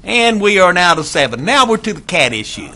And we are now to 7. Now we're to the cat issue.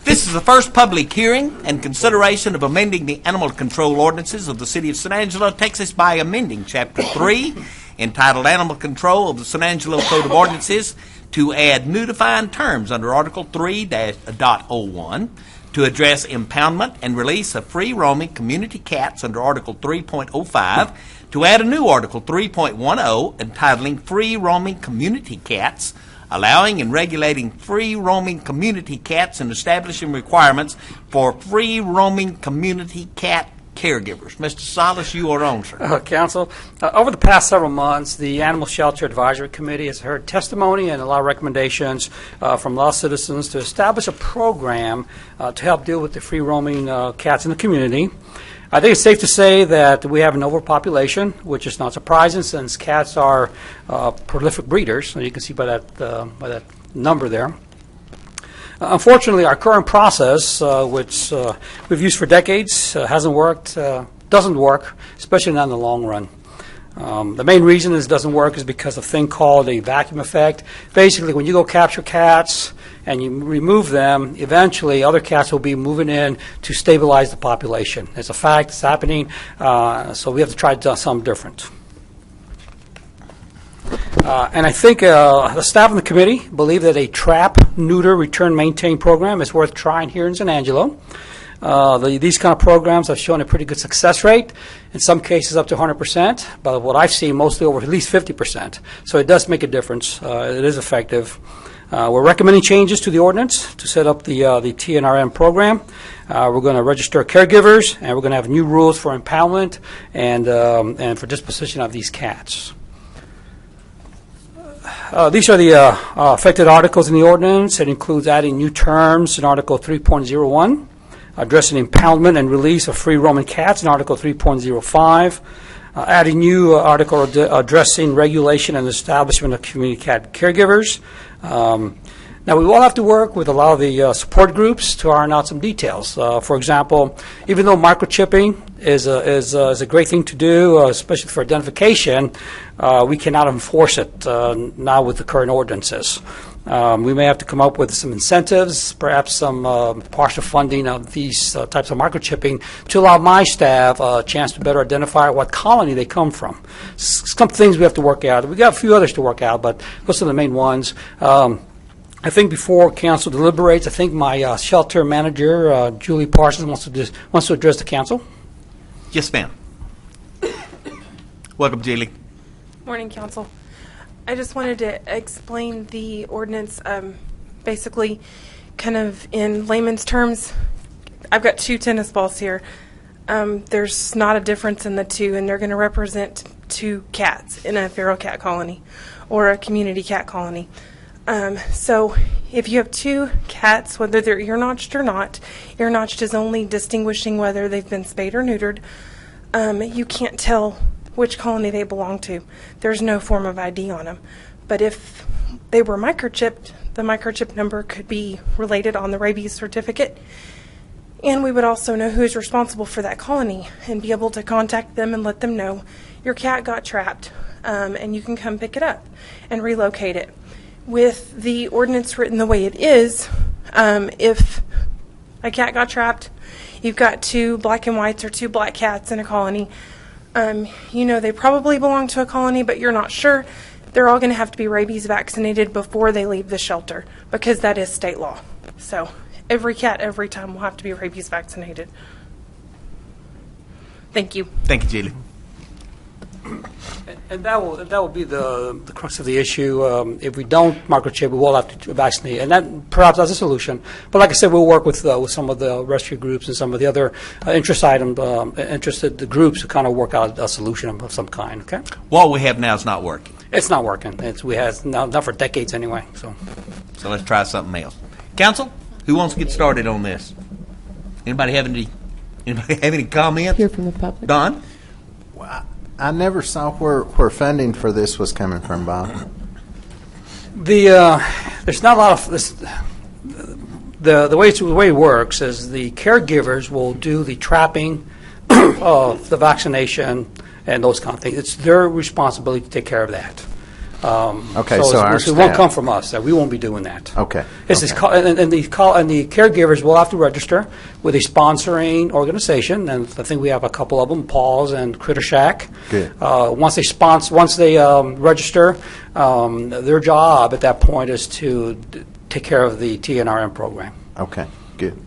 This is the first public hearing and consideration of amending the animal control ordinances of the City of San Angelo, Texas by amending Chapter 3, entitled Animal Control of the San Angelo Code of Ordinances, to add new defined terms under Article 3.01 to address impoundment and release of free-roaming community cats under Article 3.05, to add a new Article 3.10 entitling Free-Roaming Community Cats, allowing and regulating free-roaming community cats and establishing requirements for free-roaming community cat caregivers. Mr. Salas, you are on, sir. Council, over the past several months, the Animal Shelter Advisory Committee has heard testimony and a lot of recommendations from law citizens to establish a program to help deal with the free-roaming cats in the community. I think it's safe to say that we have an overpopulation, which is not surprising since cats are prolific breeders. So you can see by that number there. Unfortunately, our current process, which we've used for decades, hasn't worked, doesn't work, especially not in the long run. The main reason this doesn't work is because of a thing called a vacuum effect. Basically, when you go capture cats and you remove them, eventually other cats will be moving in to stabilize the population. It's a fact. It's happening. So we have to try to do something different. And I think the staff and the committee believe that a trap, neuter, return, maintain program is worth trying here in San Angelo. These kind of programs have shown a pretty good success rate, in some cases up to 100%, but what I've seen mostly over at least 50%. So it does make a difference. It is effective. We're recommending changes to the ordinance to set up the TNRM program. We're going to register caregivers, and we're going to have new rules for impoundment and for disposition of these cats. These are the affected articles in the ordinance. It includes adding new terms in Article 3.01, addressing impoundment and release of free-roaming cats in Article 3.05, adding new article addressing regulation and establishment of community cat caregivers. Now, we will have to work with a lot of the support groups to iron out some details. For example, even though microchipping is a great thing to do, especially for identification, we cannot enforce it now with the current ordinances. We may have to come up with some incentives, perhaps some partial funding of these types of microchipping to allow my staff a chance to better identify what colony they come from. Some things we have to work out. We got a few others to work out, but those are the main ones. I think before council deliberates, I think my shelter manager, Julie Parsons, wants to address the council. Yes, ma'am. Welcome, Julie. Morning, council. I just wanted to explain the ordinance, basically, kind of in layman's terms. I've got 2 tennis balls here. There's not a difference in the 2, and they're going to represent 2 cats in a feral cat colony or a community cat colony. So if you have 2 cats, whether they're ear-notched or not, ear-notched is only distinguishing whether they've been spayed or neutered. You can't tell which colony they belong to. There's no form of ID on them. But if they were microchipped, the microchip number could be related on the rabies certificate. And we would also know who's responsible for that colony and be able to contact them and let them know your cat got trapped, and you can come pick it up and relocate it. With the ordinance written the way it is, if a cat got trapped, you've got 2 black and whites or 2 black cats in a colony. You know they probably belong to a colony, but you're not sure. They're all going to have to be rabies vaccinated before they leave the shelter because that is state law. So every cat, every time, will have to be rabies vaccinated. Thank you. Thank you, Julie. And that will be the crux of the issue. If we don't microchip, we will have to vaccinate, and that perhaps that's a solution. But like I said, we'll work with some of the rescue groups and some of the other interested groups to kind of work out a solution of some kind. Okay. What we have now is not working. It's not working. We have not for decades anyway. So let's try something else. Council, who wants to get started on this? Anybody have any comments? Hear from the public. Don? I never saw where funding for this was coming from, Bob. There's not a lot of this. The way it works is the caregivers will do the trapping, the vaccination, and those kind of things. It's their responsibility to take care of that. Okay, so our it won't staff- come from us. We won't be doing that. Okay. It's this and the caregivers will have to register with a sponsoring organization, and I think we have a couple of them, Paws and Critter Shack. Good. Once they register, their job at that point is to take care of the TNRM program. Okay, good.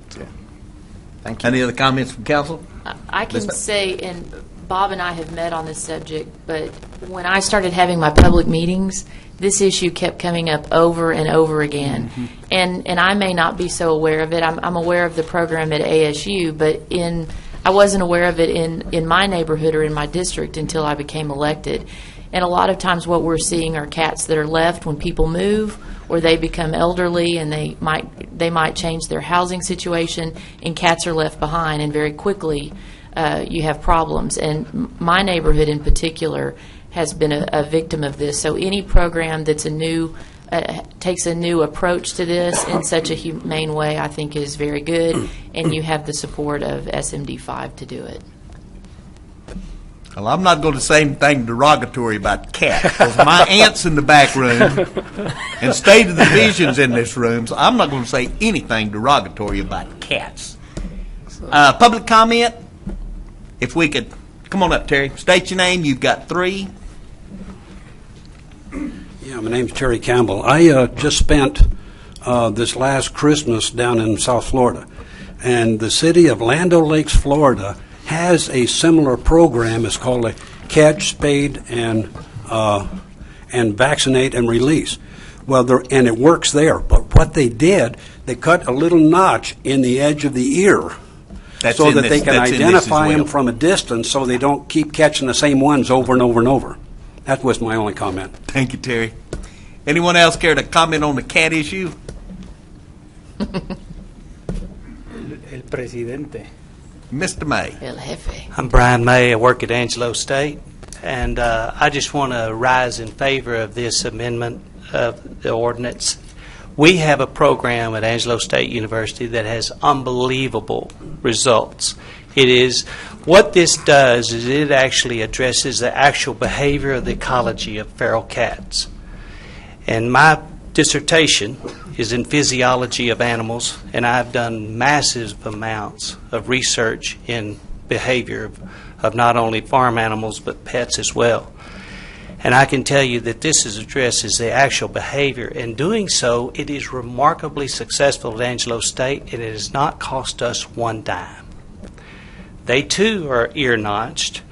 Thank you. Any other comments from council? I can Ms. say, and Bob and I have met on this subject, but when I started having my public meetings, this issue kept coming up over and over again. And I may not be so aware of it. I'm aware of the program at ASU, but I wasn't aware of it in my neighborhood or in my district until I became elected. And a lot of times what we're seeing are cats that are left when people move or they become elderly and they might change their housing situation, and cats are left behind, and very quickly you have problems. And my neighborhood in particular has been a victim of this. So any program that's takes a new approach to this in such a humane way, I think is very good, and you have the support of SMD5 to do it. Well, I'm not going to say anything derogatory about cats, because my aunt's in the back room, and State of the Division's in this room, so I'm not going to say anything derogatory about cats. Public comment? If we could, come on up, Terry. State your name. You've got 3. Yeah, my name's Terry Campbell. I just spent this last Christmas down in South Florida, and the city of Land O'Lakes, Florida, has a similar program. It's called a Catch, Spade, and Vaccinate and Release. Well, and it works there. But what they did, they cut a little notch in the edge of the ear so that they can identify them from a distance, so they don't keep catching the same ones over and over and over. That was my only comment. Thank you, Terry. Anyone else care to comment on the cat issue? El presidente. Mr. May. El Jefe. I'm Brian May. I work at Angelo State, and I just want to rise in favor of this amendment of the ordinance. We have a program at Angelo State University that has unbelievable results. What this does is it actually addresses the actual behavior of the ecology of feral cats. And my dissertation is in physiology of animals, and I've done massive amounts of research in behavior of not only farm animals but pets as well. And I can tell you that this addresses the actual behavior. In doing so, it is remarkably successful at Angelo State, and it has not cost us one dime. They too are ear-notched,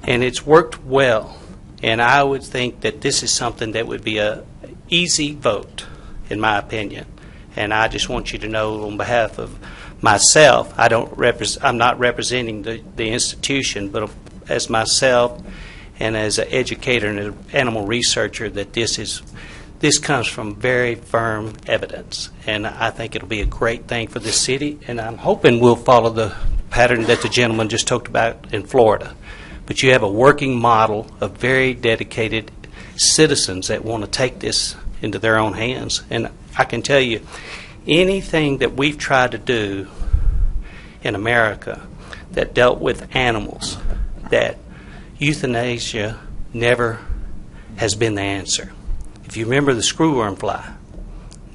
and it's worked well. And I would think that this is something that would be a easy vote, in my opinion. And I just want you to know, on behalf of myself, I'm not representing the institution, but as myself and as an educator and an animal researcher, that this comes from very firm evidence. And I think it'll be a great thing for the city, and I'm hoping we'll follow the pattern that the gentleman just talked about in Florida. But you have a working model of very dedicated citizens that want to take this into their own hands. And I can tell you, anything that we've tried to do in America that dealt with animals, that euthanasia never has been the answer. If you remember the screwworm fly,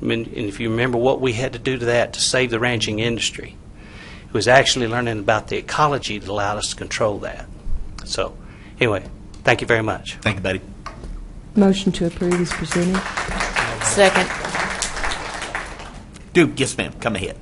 and if you remember what we had to do to that to save the ranching industry, it was actually learning about the ecology that allowed us to control that. So, anyway, thank you very much. Thank you, buddy. Motion to approve is presented. Second. Duke, yes, ma'am. Come ahead.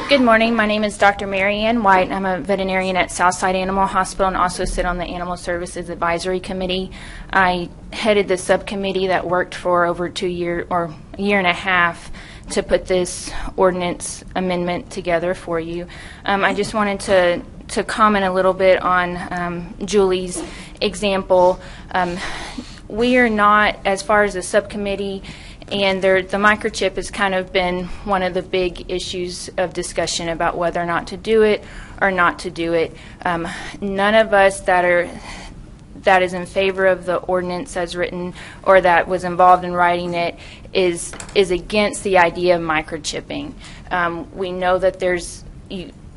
Good morning. My name is Dr. Mary Ann White. I'm a veterinarian at Southside Animal Hospital and also sit on the Animal Services Advisory Committee. I headed the subcommittee that worked for over a year and a half to put this ordinance amendment together for you. I just wanted to comment a little bit on Julie's example. We are not, as far as the subcommittee, and the microchip has kind of been one of the big issues of discussion about whether or not to do it or not to do it. None of us that is in favor of the ordinance as written or that was involved in writing it is against the idea of microchipping. We know that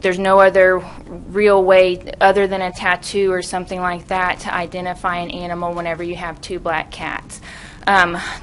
there's no other real way other than a tattoo or something like that to identify an animal whenever you have two black cats.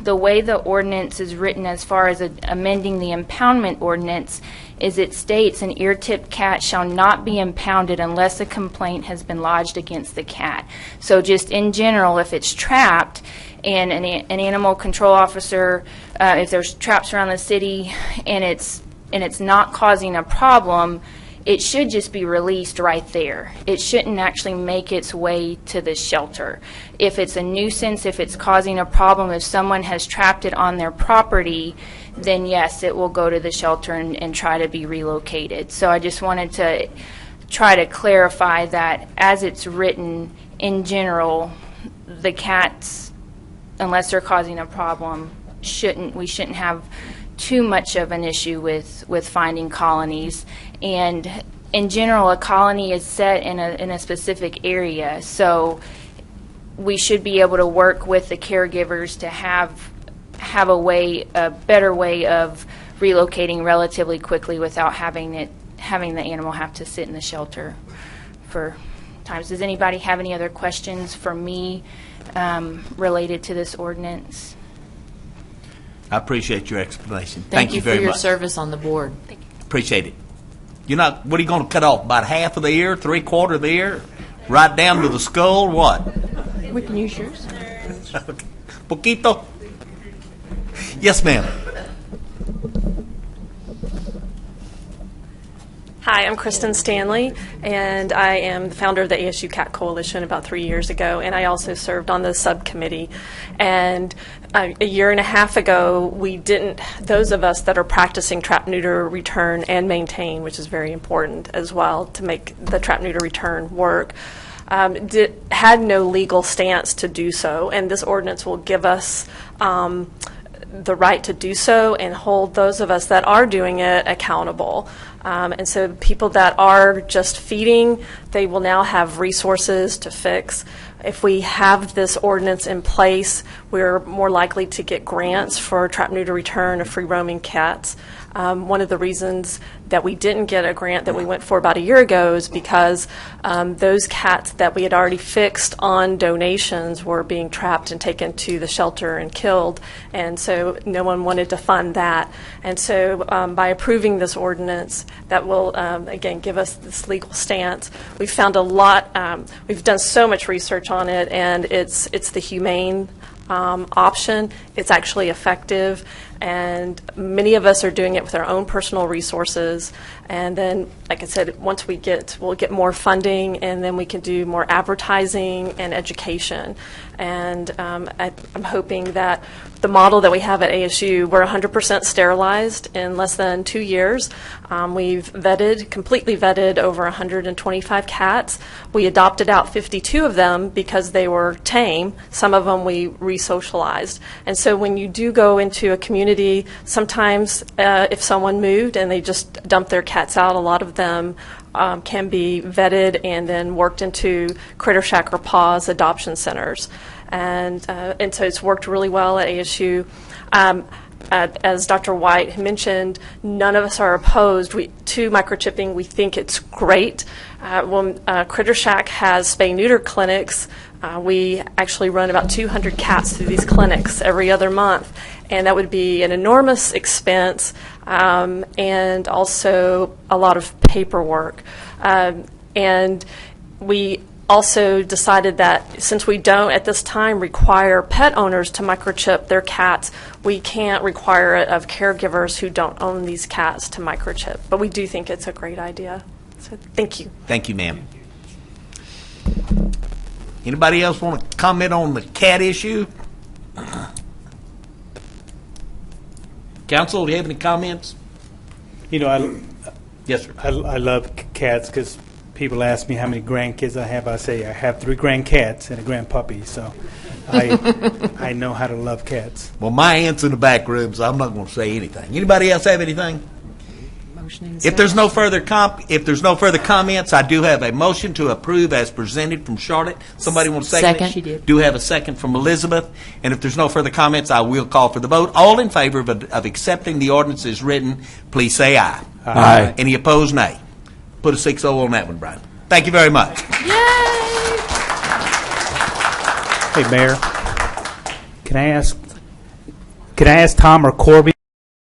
The way the ordinance is written as far as amending the impoundment ordinance is it states an ear-tipped cat shall not be impounded unless a complaint has been lodged against the cat. So just in general, if it's trapped and an animal control officer, if there's traps around the city and it's not causing a problem, it should just be released right there. It shouldn't actually make its way to the shelter. If it's a nuisance, if it's causing a problem, if someone has trapped it on their property, then yes, it will go to the shelter and try to be relocated. So I just wanted to try to clarify that as it's written, in general, the cats, unless they're causing a problem, we shouldn't have too much of an issue with finding colonies. And in general, a colony is set in a specific area, so we should be able to work with the caregivers to have a better way of relocating relatively quickly without having the animal have to sit in the shelter for times. Does anybody have any other questions for me related to this ordinance? I appreciate your explanation. Thank you very for your much. service on the board. Appreciate it. What are you going to cut off? About half of the ear, 3/4 of the ear, right down to the skull? What? We can use yours. Poquito. Yes, ma'am. Hi, I'm Kristen Stanley, and I am the founder of the ASU Cat Coalition about 3 years ago, and I also served on the subcommittee. And a year and a half ago, those of us that are practicing trap, neuter, return, and maintain, which is very important as well to make the trap, neuter, return work, had no legal stance to do so, and this ordinance will give us the right to do so and hold those of us that are doing it accountable. And so people that are just feeding, they will now have resources to fix. If we have this ordinance in place, we're more likely to get grants for trap, neuter, return of free roaming cats. One of the reasons that we didn't get a grant that we went for about a year ago is because those cats that we had already fixed on donations were being trapped and taken to the shelter and killed, and so no one wanted to fund that. And so by approving this ordinance, that will, again, give us this legal stance. We've found a lot, we've done so much research on it, and it's the humane option. It's actually effective, and many of us are doing it with our own personal resources. And then, like I said, once we'll get more funding, and then we can do more advertising and education. And I'm hoping that the model that we have at ASU, we're 100% sterilized in less than 2 years. We've completely vetted over 125 cats. We adopted out 52 of them because they were tame. Some of them we re-socialized. And so when you do go into a community, sometimes if someone moved and they just dumped their cats out, a lot of them can be vetted and then worked into Critter Shack or Paws adoption centers. And so it's worked really well at ASU. As Dr. White mentioned, none of us are opposed to microchipping. We think it's great. When Critter Shack has spay-neuter clinics, we actually run about 200 cats through these clinics every other month. And that would be an enormous expense and also a lot of paperwork. And we also decided that since we don't at this time require pet owners to microchip their cats, we can't require it of caregivers who don't own these cats to microchip. But we do think it's a great idea. So thank you. Thank you, ma'am. Anybody else want to comment on the cat issue? Council, do you have any comments? You know, Yes, sir. I love cats because people ask me how many grandkids I have. I say I have 3 grandcats and a grandpuppy, so I know how to love cats. Well, my aunt's in the back room, so I'm not going to say anything. Anybody else have anything? If there's no further comments, I do have a motion to approve as presented from Charlotte. Somebody want to second it? Second. She did. Do have a second from Elizabeth. And if there's no further comments, I will call for the vote. All in favor of accepting the ordinance as written, please say aye. Aye. Any opposed, nay. Put a 6-0 on that one, Brian. Thank you very much. Hey, Mayor, can I ask Tom or Corby